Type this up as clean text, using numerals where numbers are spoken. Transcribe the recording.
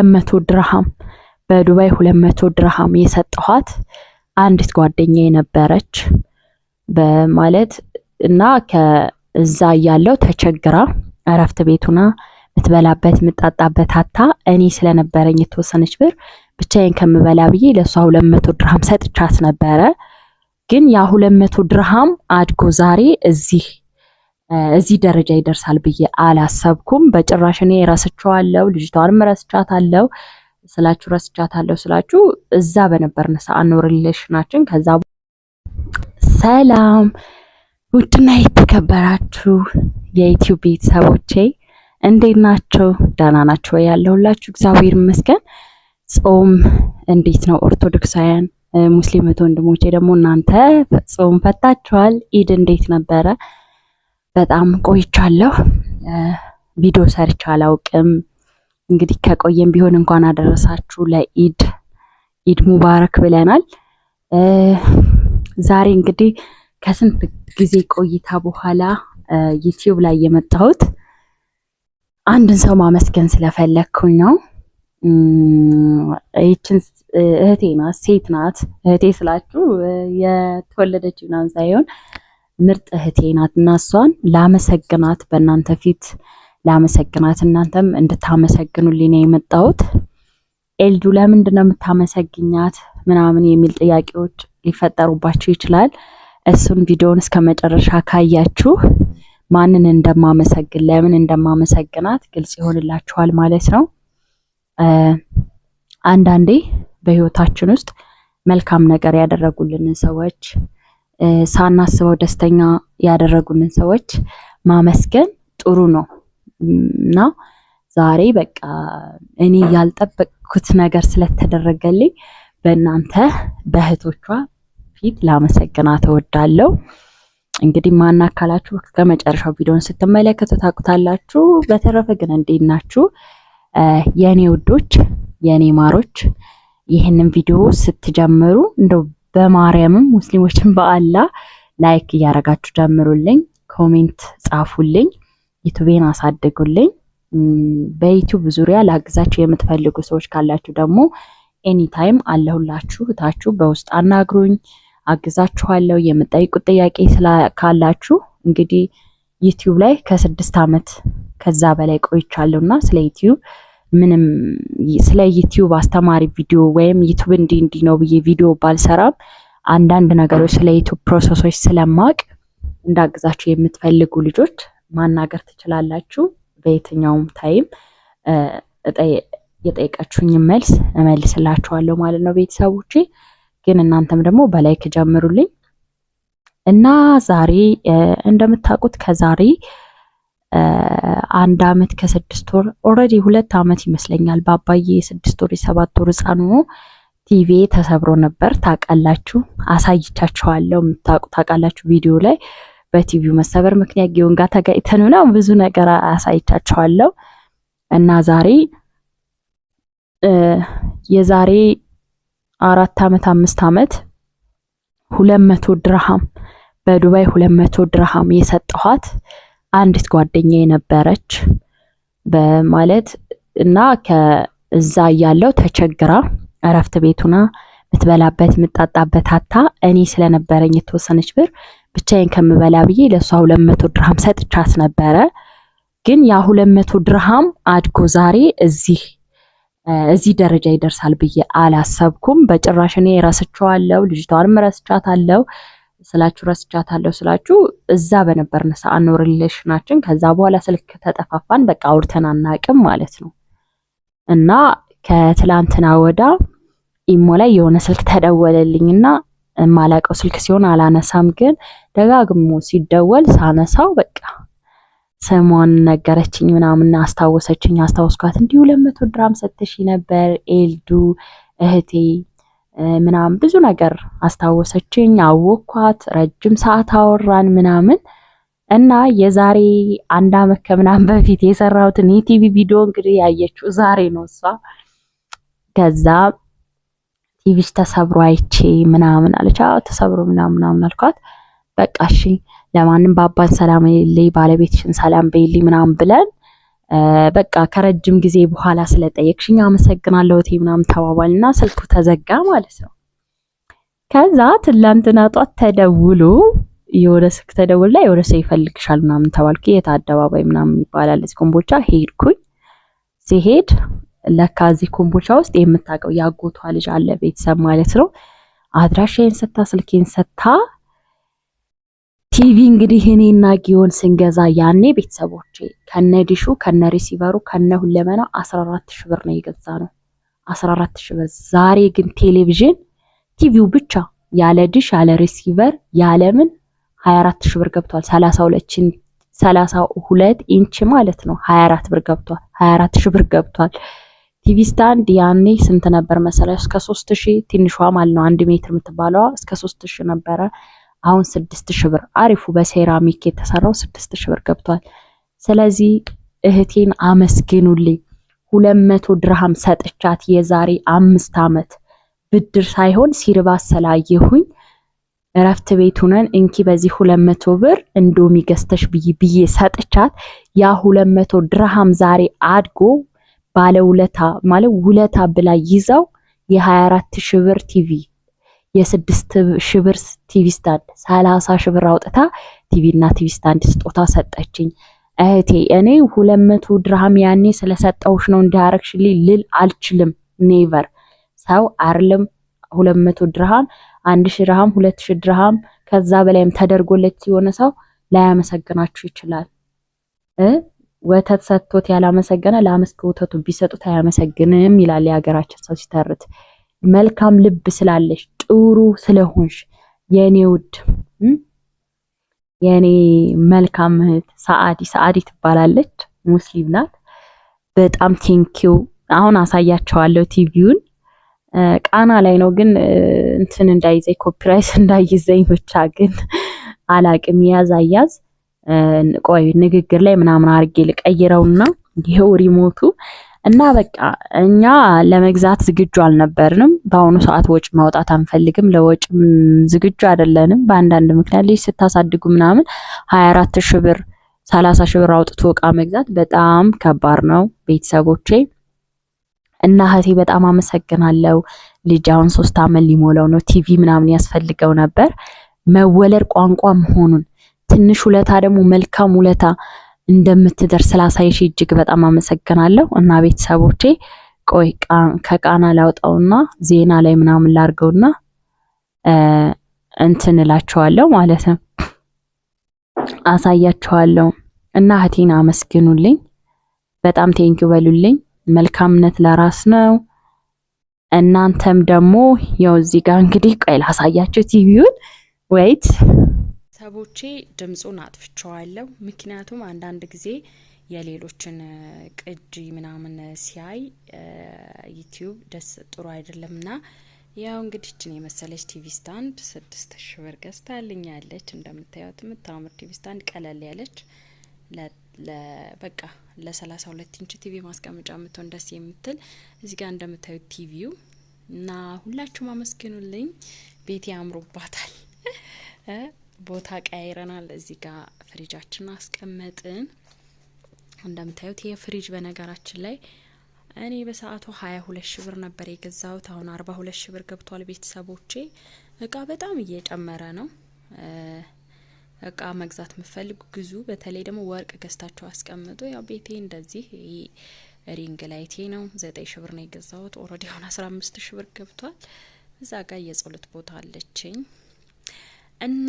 200 ድርሃም በዱባይ 200 ድርሃም የሰጠኋት አንዲት ጓደኛዬ ነበረች በማለት እና ከዛ ያለው ተቸግራ እረፍት ቤቱና ምትበላበት ምጣጣበት አታ እኔ ስለነበረኝ የተወሰነች ብር ብቻዬን ከምበላ ብዬ ለሷ 200 ድርሃም ሰጥቻት ነበረ። ግን ያ 200 ድርሃም አድጎ ዛሬ እዚህ ደረጃ ይደርሳል ብዬ አላሰብኩም በጭራሽ። እኔ ረስቻለሁ፣ ልጅቷንም ረስቻታለሁ። ስላችሁ እዛ በነበርን ሰዓት ነው ሪሌሽናችን። ከዛ ሰላም ውድና የተከበራችሁ የዩቲዩብ ቤተሰቦቼ እንዴት ናችሁ? ደህና ናችሁ ወይ? ያለሁላችሁ እግዚአብሔር ይመስገን። ጾም እንዴት ነው? ኦርቶዶክሳውያን ሙስሊም ወንድሞቼ ደግሞ እናንተ ጾም ፈታችኋል? ኢድ እንዴት ነበረ? በጣም ቆይቻለሁ፣ ቪዲዮ ሰርቼ አላውቅም። እንግዲህ ከቆየም ቢሆን እንኳን አደረሳችሁ ለኢድ። ኢድ ሙባረክ ብለናል። ዛሬ እንግዲህ ከስንት ጊዜ ቆይታ በኋላ ዩቲዩብ ላይ የመጣሁት አንድን ሰው ማመስገን ስለፈለኩኝ ነው። ይህችን እህቴ ናት፣ ሴት ናት። እህቴ ስላችሁ የተወለደች ምናምን ሳይሆን ምርጥ እህቴ ናት እና እሷን ላመሰግናት በእናንተ ፊት ላመሰግናት እናንተም እንድታመሰግኑልኝ ነው የመጣሁት። ኤልዱ ለምንድን ነው የምታመሰግኛት ምናምን የሚል ጥያቄዎች ሊፈጠሩባችሁ ይችላል። እሱን ቪዲዮውን እስከ መጨረሻ ካያችሁ ማንን እንደማመሰግን ለምን እንደማመሰግናት ግልጽ ይሆንላችኋል ማለት ነው። አንዳንዴ በህይወታችን ውስጥ መልካም ነገር ያደረጉልንን ሰዎች ሳናስበው ደስተኛ ያደረጉልን ሰዎች ማመስገን ጥሩ ነው እና ዛሬ በቃ እኔ ያልጠበቅኩት ነገር ስለተደረገልኝ በእናንተ በእህቶቿ ፊት ላመሰግናት እወዳለሁ። እንግዲህ ማናካላችሁ ከመጨረሻው ቪዲዮን ስትመለከቱ ታውቁታላችሁ። በተረፈ ግን እንዴት ናችሁ የኔ ውዶች የኔ ማሮች? ይህንን ቪዲዮ ስትጀምሩ እንደው በማርያምም ሙስሊሞችን በአላህ ላይክ እያረጋችሁ ጀምሩልኝ፣ ኮሜንት ጻፉልኝ፣ ዩቲዩብን አሳድጉልኝ። በዩቲዩብ ዙሪያ ላግዛችሁ የምትፈልጉ ሰዎች ካላችሁ ደግሞ ኤኒ ታይም አለሁላችሁ። እታችሁ በውስጥ አናግሩኝ፣ አግዛችኋለሁ። የምጠይቁት ጥያቄ ካላችሁ እንግዲህ ዩቲዩብ ላይ ከ6 ዓመት ከዛ በላይ ቆይቻለሁና ስለ ዩቲዩብ አስተማሪ ቪዲዮ ወይም ዩቲዩብ እንዲህ ነው ብዬ ቪዲዮ ባልሰራም አንዳንድ ነገሮች ስለ ዩቲዩብ ፕሮሰሶች ስለማቅ እንዳግዛችሁ የምትፈልጉ ልጆች ማናገር ትችላላችሁ። በየትኛውም ታይም የጠየቃችሁኝ መልስ እመልስላችኋለሁ ማለት ነው ቤተሰቦቼ። ግን እናንተም ደግሞ በላይክ ጀምሩልኝ እና ዛሬ እንደምታውቁት ከዛሬ 1 ዓመት ከ6 ወር ኦልሬዲ 2 ዓመት ይመስለኛል በአባዬ 6 ወር 7 ወር ህፃን ሆኖ ቲቪ ተሰብሮ ነበር። ታውቃላችሁ፣ አሳይቻችኋለሁ። ታውቃላችሁ ቪዲዮ ላይ በቲቪው መሰበር ምክንያት ጊዮን ጋር ተጋይተን ነው ብዙ ነገር አሳይቻችኋለሁ እና ዛሬ የዛሬ 4 ዓመት 5 ዓመት 200 ድርሃም በዱባይ 200 ድርሃም የሰጠኋት አንዲት ጓደኛዬ ነበረች በማለት እና ከዛ ያለው ተቸግራ እረፍት ቤቱና ምትበላበት ምጣጣበት አታ እኔ ስለነበረኝ የተወሰነች ብር ብቻዬን ከምበላ ብዬ ለሷ 200 ድርሃም ሰጥቻት ነበረ። ግን ያ 200 ድርሃም አድጎ ዛሬ እዚህ ደረጃ ይደርሳል ብዬ አላሰብኩም በጭራሽ። እኔ ረስቻለሁ፣ ልጅቷንም ረስቻታለሁ። ስላችሁ እዛ በነበርን ሰዓት ነው ሪሌሽናችን። ከዛ በኋላ ስልክ ተጠፋፋን፣ በቃ አውርተን አናውቅም ማለት ነው። እና ከትላንትና ወዳ ኢሞ ላይ የሆነ ስልክ ተደወለልኝና ማላቀው ስልክ ሲሆን አላነሳም፣ ግን ደጋግሞ ሲደወል ሳነሳው በቃ ስሟን ነገረችኝ ምናምን አስታወስኳት። እንዲሁ 200 ድርሃም ሰጥሽ ነበር ኤልዱ እህቴ ምናምን ብዙ ነገር አስታወሰችኝ። አወኳት፣ ረጅም ሰዓት አወራን ምናምን እና የዛሬ 1 ዓመት ከምናምን በፊት የሰራሁትን የቲቪ ቪዲዮ እንግዲህ ያየችው ዛሬ ነው እሷ። ከዛ ቲቪሽ ተሰብሮ አይቼ ምናምን አለች። አዎ ተሰብሮ ምናምን አልኳት። በቃ እሺ ለማንም ባባን ሰላም በይልኝ ባለቤትሽን ሰላም በይልኝ ምናምን ብለን በቃ ከረጅም ጊዜ በኋላ ስለጠየቅሽኝ አመሰግናለሁ እቴ ምናምን ተባባልና ስልኩ ተዘጋ ማለት ነው። ከዛ ትላንትና ጧት ተደውሎ የሆነ ስልክ ተደውላ የሆነ ሰው ይፈልግሻል ምናምን ተባልኩ። የት አደባባይ ምናምን ይባላል እዚህ ኮምቦልቻ ሄድኩኝ። ሲሄድ ለካ እዚህ ኮምቦልቻ ውስጥ የምታውቀው ያጎቷ ልጅ አለ ቤተሰብ ማለት ነው። አድራሻዬን ሰታ ስልኬን ሰታ ቲቪ እንግዲህ እኔና ጊዮን ስንገዛ ያኔ ቤተሰቦቼ ከነ ዲሹ ከነ ሪሲቨሩ ከነ ሁለመናው 14 ሺህ ብር ነው የገዛ ነው 14 ሺህ ብር። ዛሬ ግን ቴሌቪዥን ቲቪው ብቻ ያለ ዲሽ ያለ ሪሲቨር ያለ ምን 24 ሺህ ብር ገብቷል። 32 ኢንች ማለት ነው 24 ብር ገብቷል 24 ሺህ ብር ገብቷል። ቲቪ ስታንድ ያኔ ስንት ነበር መሰለሽ? እስከ 3000 ትንሿ ማለት ነው 1 ሜትር የምትባለዋ እስከ 3000 ነበረ። አሁን 6000 ብር አሪፉ በሴራሚክ የተሰራው 6000 ብር ገብቷል። ስለዚህ እህቴን አመስግኑልኝ። 200 ድርሃም ሰጥቻት የዛሬ 5 አመት ብድር ሳይሆን ሲርባ ሰላየሁኝ እረፍት ቤት ሆነን እንኪ በዚህ 200 ብር እንዶሚ ገዝተሽ ብዬ ሰጥቻት ያ 200 ድርሃም ዛሬ አድጎ ባለ ውለታ ማለት ውለታ ብላ ይዛው የ24 ሺህ ብር ቲቪ የ6 ሺህ ብር ቲቪ ስታንድ 30 ሺህ ብር አውጥታ ቲቪ እና ቲቪ ስታንድ ስጦታ ሰጠችኝ። እህቴ እኔ 200 ድርሃም ያኔ ስለሰጠውሽ ነው እንዲያረክሽልኝ ልል አልችልም። ኔቨር ሰው አይደለም 200 ድርሃም 1000 ድርሃም 2000 ድርሃም ከዛ በላይም ተደርጎለት የሆነ ሰው ላያመሰግናችሁ ይችላል። ወተት ሰጥቶት ያላመሰገነ ለአመስክ ወተቱ ቢሰጡት አያመሰግንም ይላል የሀገራችን ሰው ሲተርት። መልካም ልብ ስላለሽ ጥሩ ስለሆንሽ የኔ ውድ የኔ መልካም እህት ሰዓዲ ትባላለች፣ ሙስሊም ናት። በጣም ቴንኪው። አሁን አሳያቸዋለሁ ቲቪውን ቃና ላይ ነው ግን እንትን እንዳይዘኝ ኮፒራይት እንዳይዘኝ ብቻ ግን አላቅም ያዝ ቆይ ንግግር ላይ ምናምን አርጌ ልቀይረውና ይሄው ሪሞቱ እና በቃ እኛ ለመግዛት ዝግጁ አልነበርንም። በአሁኑ ሰዓት ወጭ ማውጣት አንፈልግም፣ ለወጭም ዝግጁ አይደለንም። በአንዳንድ ምክንያት ልጅ ስታሳድጉ ምናምን 24 ሺህ ብር 30 ሺህ ብር አውጥቶ እቃ መግዛት በጣም ከባድ ነው ቤተሰቦቼ። እና እህቴ በጣም አመሰግናለሁ። ልጅ አሁን 3 አመት ሊሞላው ነው። ቲቪ ምናምን ያስፈልገው ነበር። መወለድ ቋንቋ መሆኑን ትንሽ ውለታ ደግሞ መልካም ውለታ እንደምትደርስ ስላሳይሽ እጅግ በጣም አመሰግናለሁ። እና ቤተሰቦቼ ቆይ ከቃና ላውጣውና ዜና ላይ ምናምን ላርገውና እንትን እላችኋለሁ ማለት ነው፣ አሳያችኋለሁ። እና እህቴን አመስግኑልኝ፣ በጣም ቴንኪው በሉልኝ። መልካምነት ለራስ ነው። እናንተም ደግሞ ያው እዚህ ጋር እንግዲህ ቆይ ላሳያችሁ ቲቪውን ወይት ሰቦቼ ድምጹን አጥፍቼዋለሁ። ምክንያቱም አንዳንድ ጊዜ የሌሎችን ቅጂ ምናምን ሲያይ ዩቲዩብ ደስ ጥሩ አይደለምና ያው እንግዲህ እቺን የመሰለች ቲቪ ስታንድ 6000 ብር ገዝታልኛለች። እንደምታዩት የምታምር ቲቪ ስታንድ ቀለል ያለች በቃ ለ32 ኢንች ቲቪ ማስቀመጫ የምትሆን ደስ የምትል እዚህ ጋር እንደምታዩት ቲቪው እና ሁላችሁም አመስግኑልኝ። ቤቴ ያምሩባታል። ቦታ ቀያይረናል። እዚህ ጋር ፍሪጃችን አስቀመጥን። እንደምታዩት ይሄ ፍሪጅ በነገራችን ላይ እኔ በሰዓቱ 22 ሺህ ብር ነበር የገዛሁት። አሁን 42 ሺህ ብር ገብቷል። ቤተሰቦቼ እቃ በጣም እየጨመረ ነው። እቃ መግዛት የምትፈልጉ ግዙ። በተለይ ደግሞ ወርቅ ገዝታችሁ አስቀምጡ። ያው ቤቴ እንደዚህ ሪንግ ላይቴ ነው 9 ሺህ ብር ነው የገዛሁት። ኦሬዲ አሁን 15 ሺህ ብር ገብቷል። እዛ ጋር የጸሎት ቦታ አለችኝ እና